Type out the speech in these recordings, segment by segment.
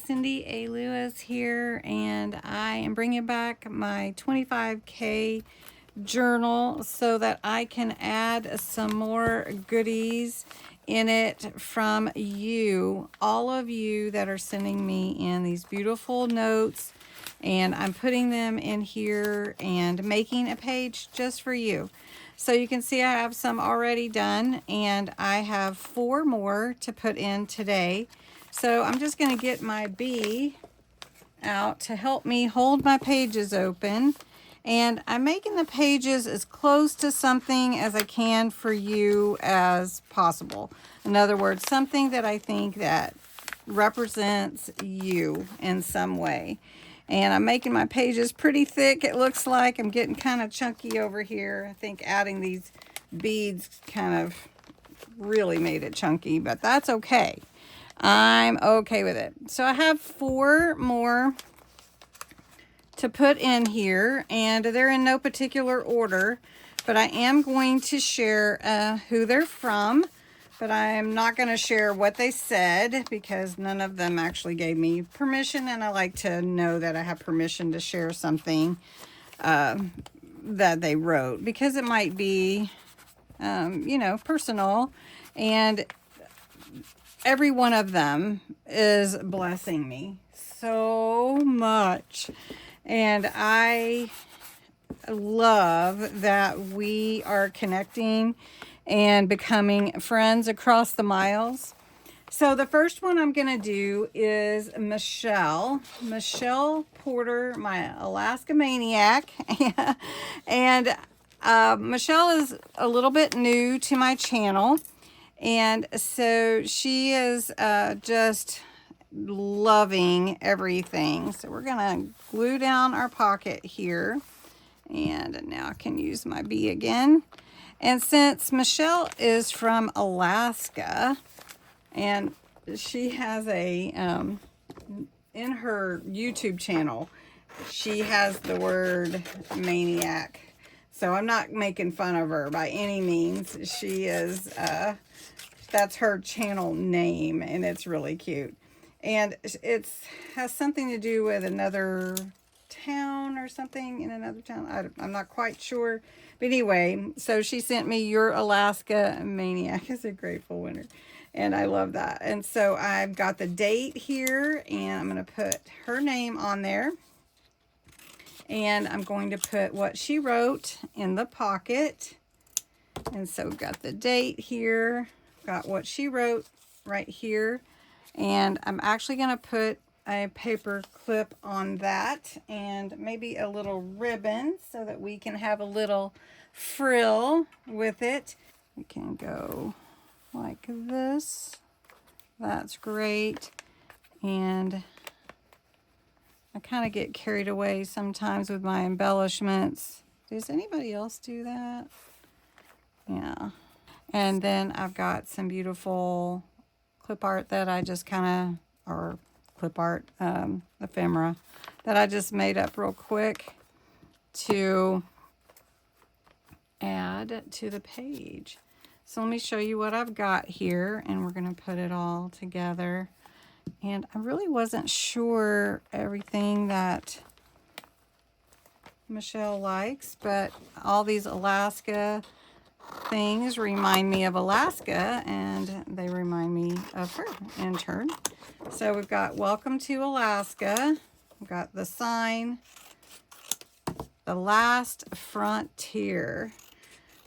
Cindy A. Lewis here, and I am bringing back my 25K journal so that I can add some more goodies in it from you, all of you that are sending me in these beautiful notes, and I'm putting them in here and making a page just for you. So you can see I have some already done, and I have 4 more to put in today. So I'm just going to get my bee out to help me hold my pages open. And I'm making the pages as close to something as I can for you as possible. In other words, something that I think that represents you in some way. And I'm making my pages pretty thick. It looks like I'm getting kind of chunky over here. I think adding these beads kind of really made it chunky, but that's okay. I'm okay with it. So I have 4 more to put in here, and they're in no particular order, but I am going to share who they're from, but I'm not going to share what they said because none of them actually gave me permission, and I like to know that I have permission to share something that they wrote, because it might be, you know, personal, and every one of them is blessing me so much. And I love that we are connecting and becoming friends across the miles. So the first one I'm going to do is Michelle Porter, my Alaska Maniac. And Michelle is a little bit new to my channel. And so she is just loving everything. So we're gonna glue down our pocket here, and now I can use my bee again. And since Michelle is from Alaska, and she has a in her YouTube channel, she has the word maniac, so I'm not making fun of her by any means. She is that's her channel name, and it's really cute. And it has something to do with another town or something in another town. I'm not quite sure. But anyway, so she sent me Your Alaska Maniac is a grateful winner. And I love that. And so I've got the date here, and I'm going to put her name on there. And I'm going to put what she wrote in the pocket. And so we've got the date here. Got what she wrote right here. And I'm actually going to put a paper clip on that, and maybe a little ribbon so that we can have a little frill with it. We can go like this. That's great. And I kind of get carried away sometimes with my embellishments. Does anybody else do that? Yeah. And then I've got some beautiful clip art that I just kind of, or clip art, ephemera, that I just made up real quick to add to the page. So let me show you what I've got here, and we're going to put it all together. And I really wasn't sure everything that Michelle likes, but all these Alaska things remind me of Alaska, and they remind me of her in turn. So we've got Welcome to Alaska. We've got the sign, The Last Frontier.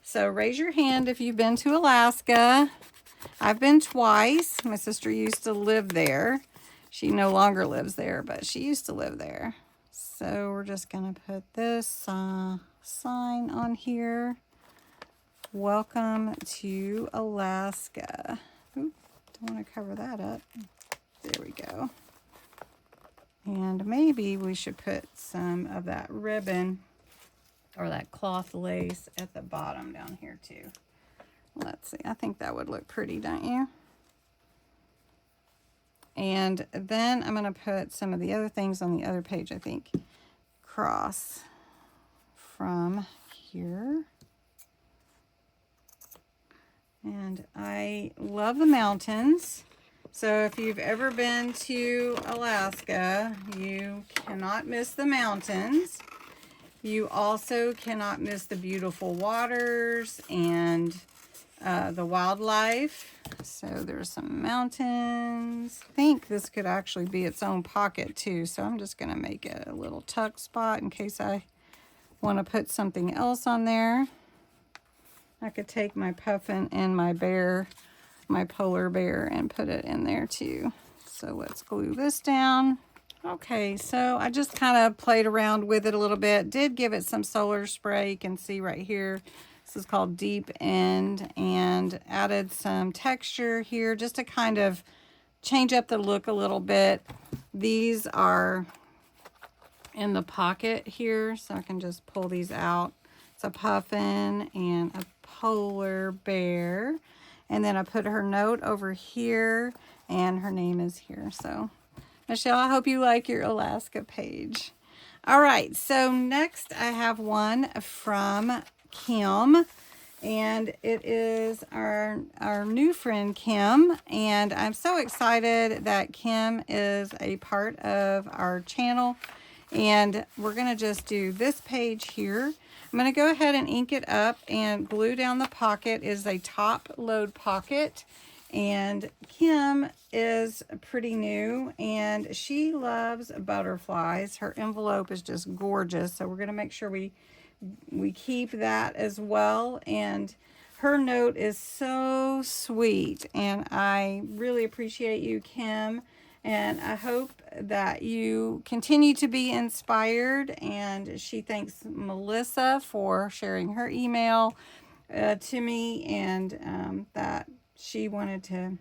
So raise your hand if you've been to Alaska. I've been twice. My sister used to live there. She no longer lives there, but she used to live there. So we're just going to put this sign on here. Welcome to Alaska. Ooh, don't want to cover that up. There we go. And maybe we should put some of that ribbon or that cloth lace at the bottom down here too. Let's see. I think that would look pretty, don't you? And then I'm going to put some of the other things on the other page, I think. Cross from here. And I love the mountains, So if you've ever been to Alaska, you cannot miss the mountains. You also cannot miss the beautiful waters and the wildlife. So there's some mountains. I think this could actually be its own pocket too. So I'm just going to make it a little tuck spot in case I want to put something else on there. I could take my puffin and my bear, my polar bear, and put it in there too. So let's glue this down. Okay, so I just kind of played around with it a little bit. Did give it some solar spray. You can see right here. This is called Deep End, and added some texture here just to kind of change up the look a little bit. These are in the pocket here, so I can just pull these out. It's a puffin and a polar bear. And then I put her note over here, and her name is here. So Michelle, I hope you like your Alaska page. All right, so next I have one from Kim, and it is our new friend Kim, and I'm so excited that Kim is a part of our channel. And we're going to just do this page here. I'm going to go ahead and ink it up and glue down the pocket. Is a top load pocket. And Kim is pretty new and she loves butterflies. Her envelope is just gorgeous. So we're going to make sure we keep that as well. And her note is so sweet. And I really appreciate you, Kim. And I hope that you continue to be inspired. And she thanks Melissa for sharing her email to me, and that she wanted to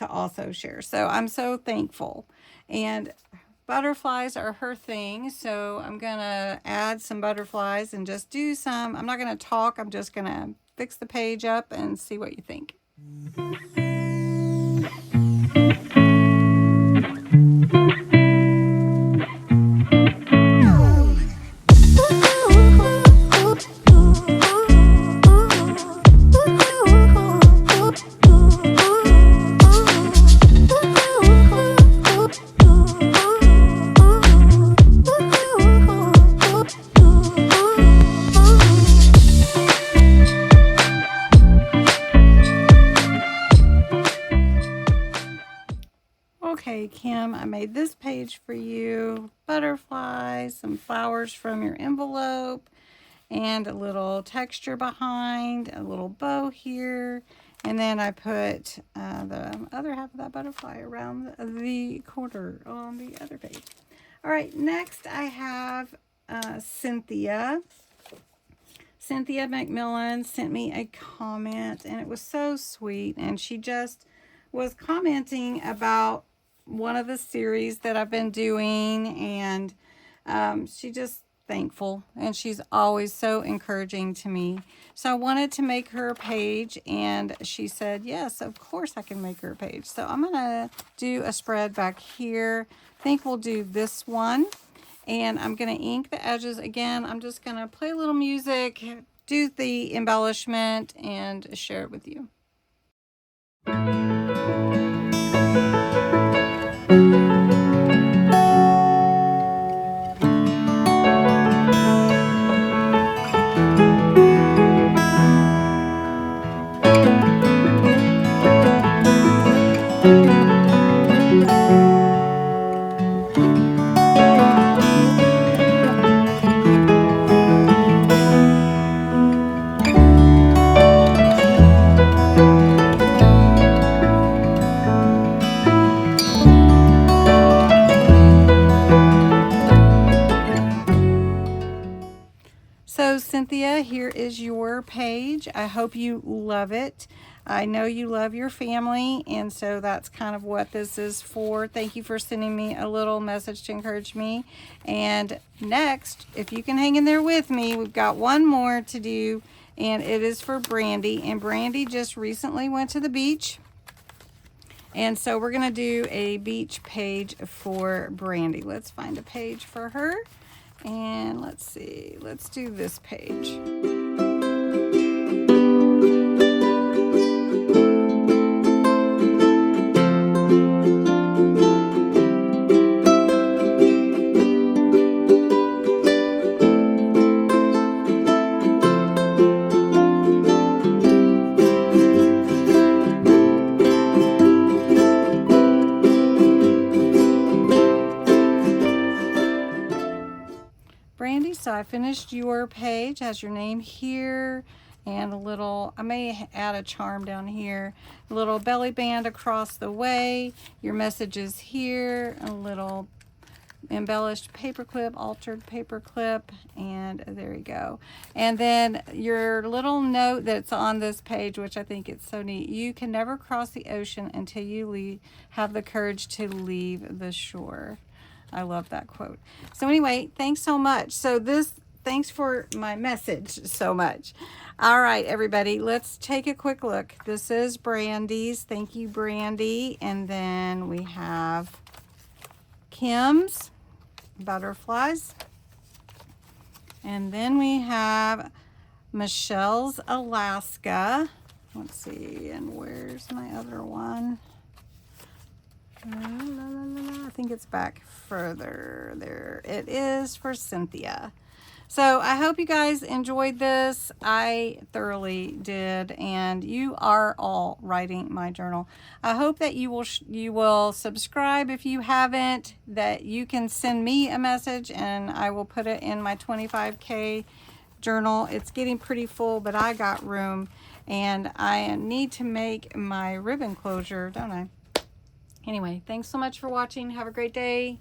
also share. So I'm so thankful. And butterflies are her thing. So I'm going to add some butterflies and just do some. I'm not going to talk. I'm just going to fix the page up and see what you think. Okay, Kim, I made this page for you. Butterflies, some flowers from your envelope, and a little texture behind, a little bow here. And then I put the other half of that butterfly around the corner on the other page. All right, next I have Cynthia. Cynthia McMillan sent me a comment, and it was so sweet. And she just was commenting about one of the series that I've been doing, and she just thankful, and she's always so encouraging to me. So I wanted to make her a page, and she said, yes, of course I can make her a page. So I'm going to do a spread back here. I think we'll do this one, and I'm going to ink the edges again. I'm just going to play a little music, do the embellishment, and share it with you. So Cynthia, here is your page. I hope you love it. I know you love your family, and so that's kind of what this is for. Thank you for sending me a little message to encourage me. And next, if you can hang in there with me, we've got one more to do, and it is for Brandy. And Brandy just recently went to the beach. And so we're going to do a beach page for Brandy. Let's find a page for her. And let's see, let's do this page. finished your page. Has your name here and a little, I may add a charm down here, a little belly band across the way. Your message is here, a little embellished paperclip, altered paperclip, and there you go. And then your little note that's on this page, which I think it's so neat. You can never cross the ocean until you have the courage to leave the shore. I love that quote. So anyway, thanks so much. Thanks for my message so much. All right, everybody, let's take a quick look. This is Brandy's. Thank you, Brandy. And then we have Kim's butterflies. And then we have Michelle's Alaska. Let's see, and where's my other one? I think it's back further. There it is for Cynthia. So I hope you guys enjoyed this. I thoroughly did, and you are all writing my journal. I hope that you will subscribe if you haven't, that you can send me a message and I will put it in my 25K journal. It's getting pretty full, but I got room, and I need to make my ribbon closure, don't I? Anyway, thanks so much for watching. Have a great day.